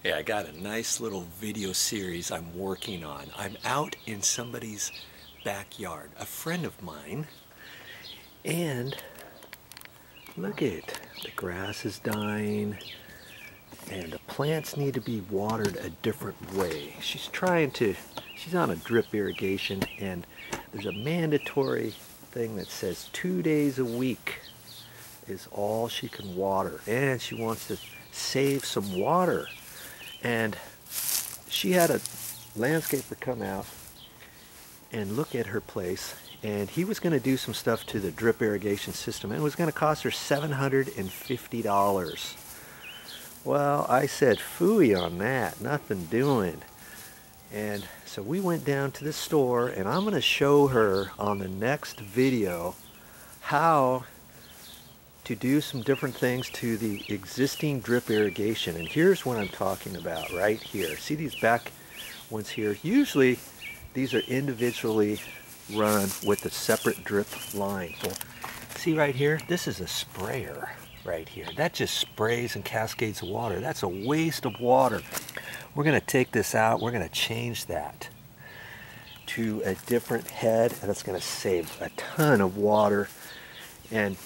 Hey, I got a nice little video series I'm working on. I'm out in somebody's backyard, a friend of mine, and look at the grass is dying and the plants need to be watered a different way. She's on a drip irrigation, and there's a mandatory thing that says 2 days a week is all she can water, and she wants to save some water. And she had a landscaper come out and look at her place, and he was going to do some stuff to the drip irrigation system, and it was going to cost her $750. Well, I said phooey on that, nothing doing. And so we went down to the store, and I'm going to show her on the next video how to do some different things to the existing drip irrigation. And here's what I'm talking about right here. See these back ones here? Usually these are individually run with a separate drip line. Well, see right here, this is a sprayer right here. That just sprays and cascades water. That's a waste of water. We're going to take this out. We're going to change that to a different head, and it's going to save a ton of water. And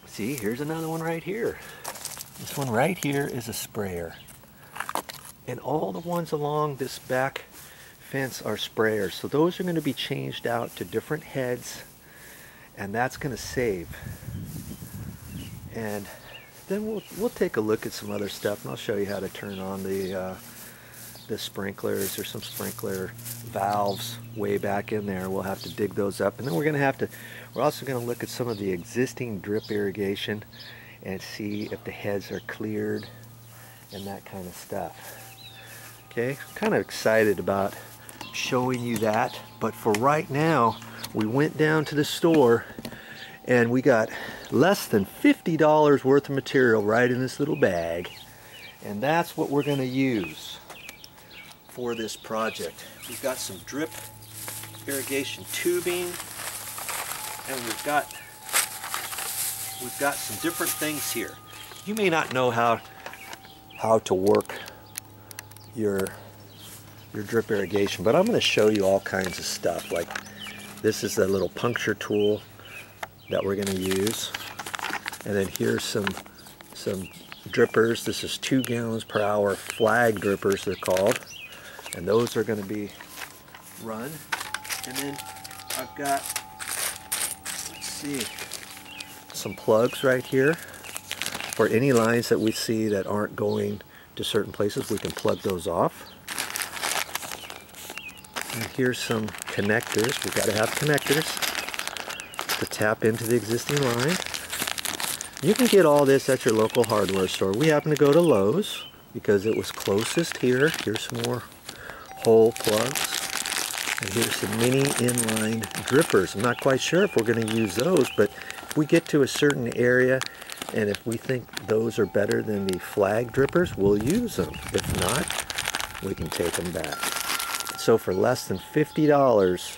see, here's another one right here. This one right here is a sprayer. And all the ones along this back fence are sprayers. So those are going to be changed out to different heads, and that's going to save. And then we'll take a look at some other stuff, and I'll show you how to turn on the sprinklers. There's some sprinkler valves way back in there. We'll have to dig those up, and then we're also going to look at some of the existing drip irrigation and see if the heads are cleared and that kind of stuff. Okay, I'm kind of excited about showing you that, but for right now, we went down to the store and we got less than $50 worth of material right in this little bag, and that's what we're going to use for this project. We've got some drip irrigation tubing, and we've got some different things here. You may not know how to work your drip irrigation, but I'm going to show you all kinds of stuff. Like, this is a little puncture tool that we're going to use, and then here's some drippers. This is 2 gallons per hour flag drippers, they're called, and those are going to be run. And then I've got, let's see, some plugs right here for any lines that we see that aren't going to certain places. We can plug those off. And here's some connectors. We've got to have connectors to tap into the existing line. You can get all this at your local hardware store. We happen to go to Lowe's because it was closest here. Here's some more hole plugs. And here's some mini inline drippers. I'm not quite sure if we're going to use those, but if we get to a certain area and if we think those are better than the flag drippers, we'll use them. If not, we can take them back. So for less than $50,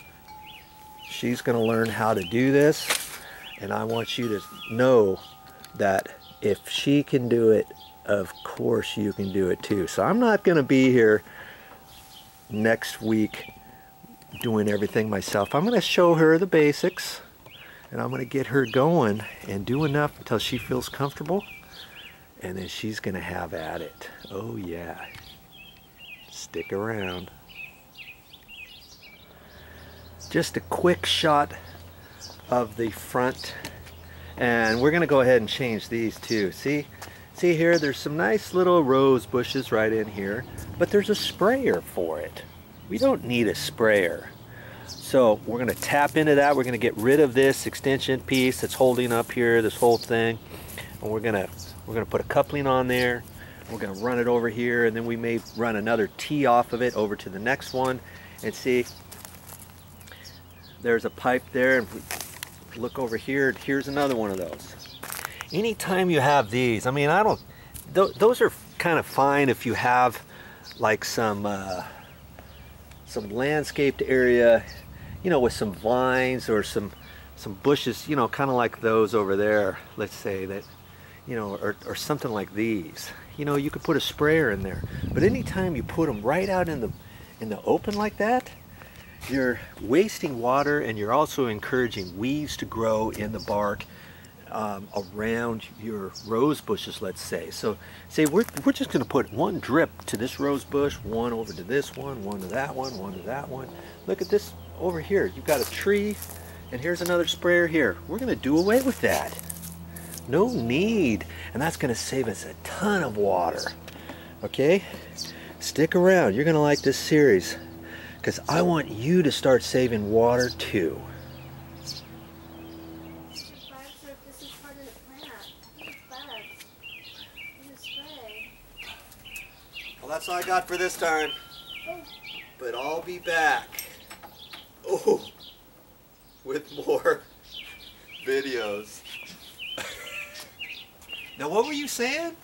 she's going to learn how to do this, and I want you to know that if she can do it, of course you can do it too. So I'm not going to be here next week doing everything myself. I'm going to show her the basics, and I'm going to get her going and do enough until she feels comfortable, and then she's going to have at it. Oh yeah. Stick around. Just a quick shot of the front, and we're going to go ahead and change these too. See here, there's some nice little rose bushes right in here, but there's a sprayer for it. We don't need a sprayer. So we're going to tap into that. We're going to get rid of this extension piece that's holding up here, this whole thing, and we're going to put a coupling on there. We're going to run it over here, and then we may run another T off of it over to the next one. And see, there's a pipe there, and if we look over here, here's another one of those. Anytime you have these, I mean, those are kind of fine if you have like some landscaped area, you know, with some vines or some bushes, you know, kind of like those over there, let's say, that you know, or something like these. You know, you could put a sprayer in there. But anytime you put them right out in the open like that, you're wasting water, and you're also encouraging weeds to grow in the bark around your rose bushes, let's say. So say we're just going to put one drip to this rose bush, one over to this one to that one to that one. Look at this over here. You've got a tree, and here's another sprayer here. We're going to do away with that. No need. And that's going to save us a ton of water. Okay? Stick around. You're going to like this series, because I want you to start saving water too. Well, that's all I got for this time. But I'll be back. Oh, with more videos. Now, what were you saying?